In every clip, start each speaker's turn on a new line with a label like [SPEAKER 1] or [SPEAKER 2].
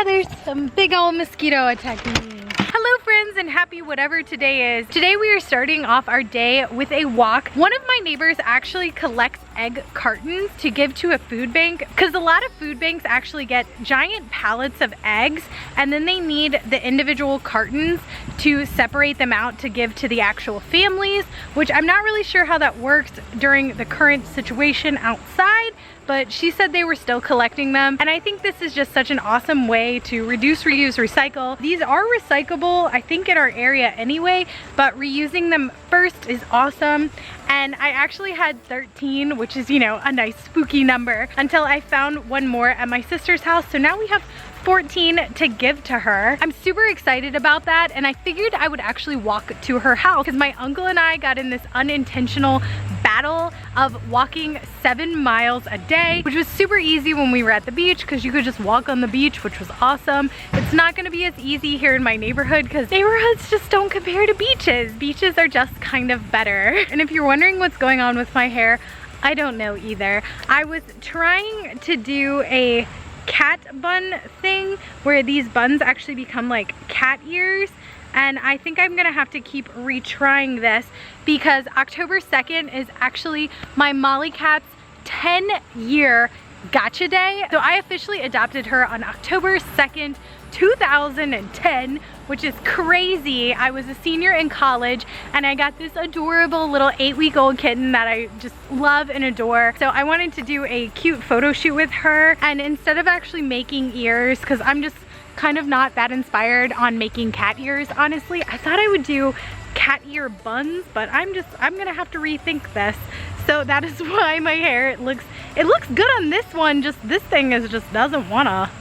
[SPEAKER 1] there's some big old mosquito attacking me. Hello friends and happy whatever today is. Today we are starting off our day with a walk. One of my neighbors actually collects egg cartons to give to a food bank because a lot of food banks actually get giant pallets of eggs and then they need the individual cartons to separate them out to give to the actual families, which I'm not really sure how that works during the current situation outside, but she said they were still collecting them. And I think this is just such an awesome way to reduce, reuse, recycle. These are recyclable, I think, in our area anyway, but reusing them first is awesome. And I actually had 13, which is, you know, a nice spooky number, until I found one more at my sister's house. So now we have 14 to give to her. I'm super excited about that, and I figured I would actually walk to her house because my uncle and I got in this unintentional battle of walking 7 miles a day, which was super easy when we were at the beach because you could just walk on the beach, which was awesome. It's not going to be as easy here in my neighborhood because neighborhoods just don't compare to beaches. Beaches are just kind of better. And if you're wondering what's going on with my hair, I don't know either. I was trying to do a cat bun thing where these buns actually become like cat ears, and I think I'm gonna have to keep retrying this because October 2nd is actually my Molly Cat's 10-year gotcha day. So I officially adopted her on October 2nd, 2010, which is crazy. I was a senior in college and I got this adorable little 8-week-old kitten that I just love and adore. So I wanted to do a cute photo shoot with her, and instead of actually making ears, because I'm just kind of not that inspired on making cat ears, honestly, I thought I would do cat ear buns, but I'm gonna have to rethink this. So that is why my hair, it looks good on this one, just this thing is just doesn't want to.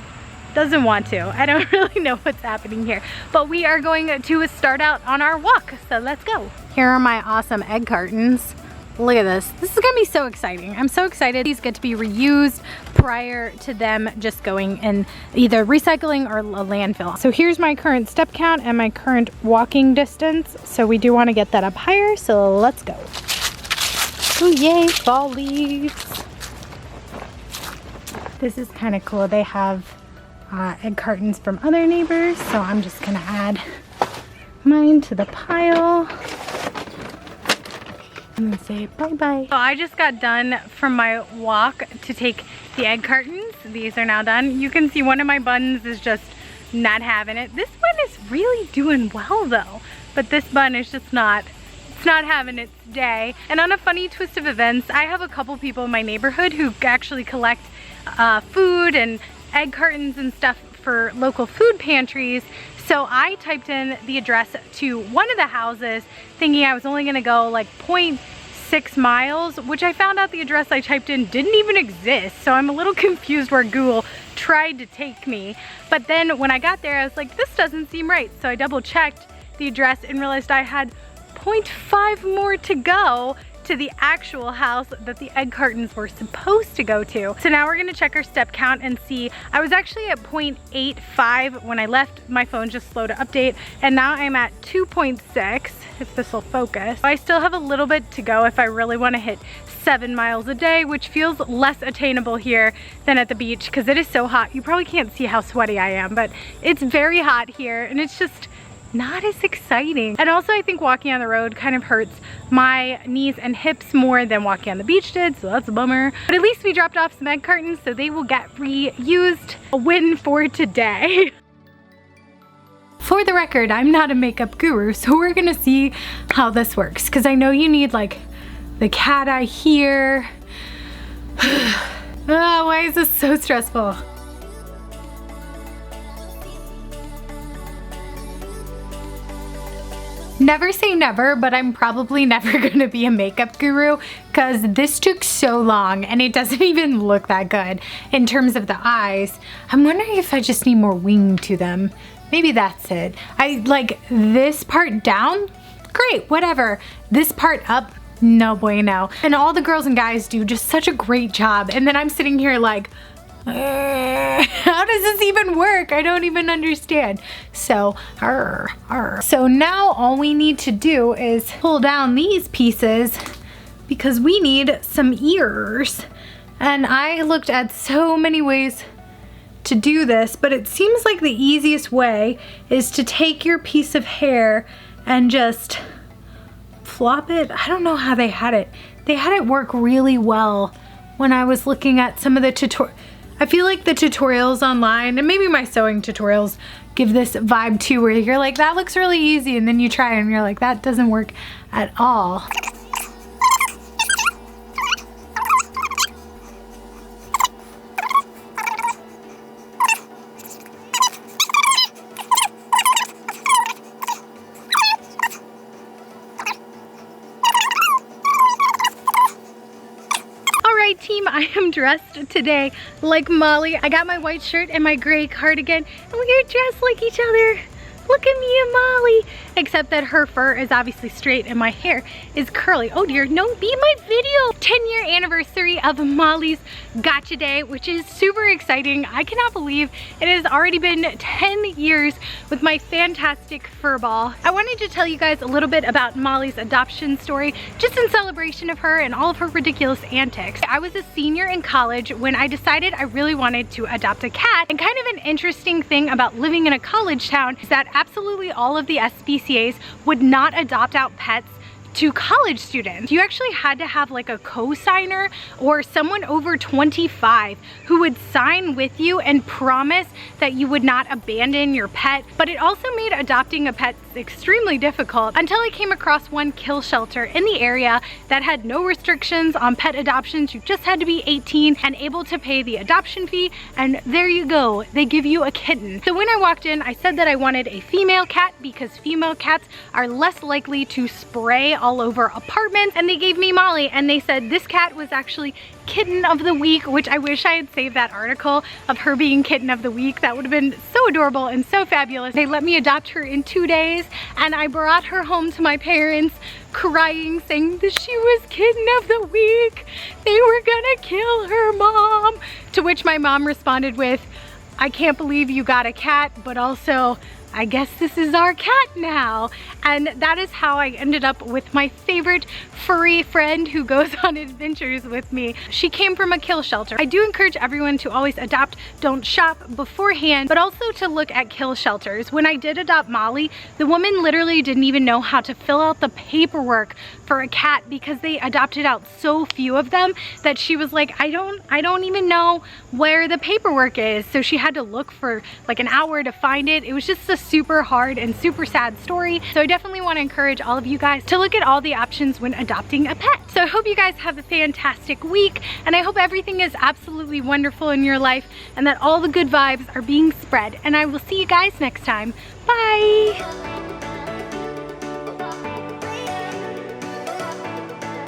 [SPEAKER 1] I don't really know what's happening here, but we are going to start out on our walk, so let's go. Here are my awesome egg cartons. Look at this. This is gonna be so exciting. I'm so excited. These get to be reused prior to them just going in either recycling or a landfill. So here's my current step count and my current walking distance. So we do want to get that up higher, so let's go. Oh yay, fall leaves. This is kind of cool. They have egg cartons from other neighbors, so I'm just gonna add mine to the pile and then say bye-bye. So I just got done from my walk to take the egg cartons. These are now done. You can see one of my buns is just not having it. This one is really doing well though, but this bun is just not having its day. And on a funny twist of events, I have a couple people in my neighborhood who actually collect food and egg cartons and stuff for local food pantries. So I typed in the address to one of the houses thinking I was only gonna go like 0.6 miles, which I found out the address I typed in didn't even exist. So I'm a little confused where Google tried to take me. But then when I got there, I was like, this doesn't seem right. So I double checked the address and realized I had 0.5 more to go to the actual house that the egg cartons were supposed to go to. So now we're gonna check our step count and see. I was actually at 0.85 when I left. My phone just slow to update, and now I'm at 2.6, if this will focus. I still have a little bit to go if I really wanna hit 7 miles a day, which feels less attainable here than at the beach because it is so hot. You probably can't see how sweaty I am, but it's very hot here and it's just not as exciting. And also I think walking on the road kind of hurts my knees and hips more than walking on the beach did, so that's a bummer. But at least we dropped off some egg cartons, so they will get reused. A win for today. For the record, I'm not a makeup guru, so we're gonna see how this works, because I know you need like the cat eye here. Oh, why is this so stressful? Never say never, but I'm probably never gonna be a makeup guru because this took so long and it doesn't even look that good in terms of the eyes. I'm wondering if I just need more wing to them. Maybe that's it. I like this part down, great, whatever. This part up, no bueno. And all the girls and guys do just such a great job. And then I'm sitting here like, how does this even work? I don't even understand. So, So now all we need to do is pull down these pieces because we need some ears. And I looked at so many ways to do this, but it seems like the easiest way is to take your piece of hair and just flop it. I don't know how they had it. They had it work really well when I was looking at some of the tutorials. I feel like the tutorials online, and maybe my sewing tutorials, give this vibe too, where you're like, that looks really easy, and then you try it and you're like, that doesn't work at all. Team, I am dressed today like Molly. I got my white shirt and my gray cardigan, and we are dressed like each other. Look at me and Molly. Except that her fur is obviously straight and my hair is curly. Oh dear, no, be my video. 10-year anniversary of Molly's Gotcha Day, which is super exciting. I cannot believe it has already been 10 years with my fantastic fur ball. I wanted to tell you guys a little bit about Molly's adoption story, just in celebration of her and all of her ridiculous antics. I was a senior in college when I decided I really wanted to adopt a cat, and kind of an interesting thing about living in a college town is that absolutely all of the SPCAs would not adopt out pets to college students. You actually had to have like a co-signer or someone over 25 who would sign with you and promise that you would not abandon your pet. But it also made adopting a pet extremely difficult until I came across one kill shelter in the area that had no restrictions on pet adoptions. You just had to be 18 and able to pay the adoption fee, and there you go, they give you a kitten. So when I walked in, I said that I wanted a female cat because female cats are less likely to spray all over apartments, and they gave me Molly, and they said this cat was actually kitten of the week, which I wish I had saved that article of her being kitten of the week. That would have been so adorable and so fabulous. They let me adopt her in 2 days, and I brought her home to my parents crying, saying that she was kitten of the week. They were gonna kill her, Mom. To which my mom responded with, I can't believe you got a cat, but also I guess this is our cat now. And that is how I ended up with my favorite furry friend who goes on adventures with me. She came from a kill shelter. I do encourage everyone to always adopt, don't shop beforehand, but also to look at kill shelters. When I did adopt Molly, the woman literally didn't even know how to fill out the paperwork for a cat because they adopted out so few of them that she was like, I don't even know where the paperwork is. So she had to look for like an hour to find it. It was just a super hard and super sad story. So I definitely want to encourage all of you guys to look at all the options when adopting a pet. So I hope you guys have a fantastic week, and I hope everything is absolutely wonderful in your life and that all the good vibes are being spread. And I will see you guys next time. Bye!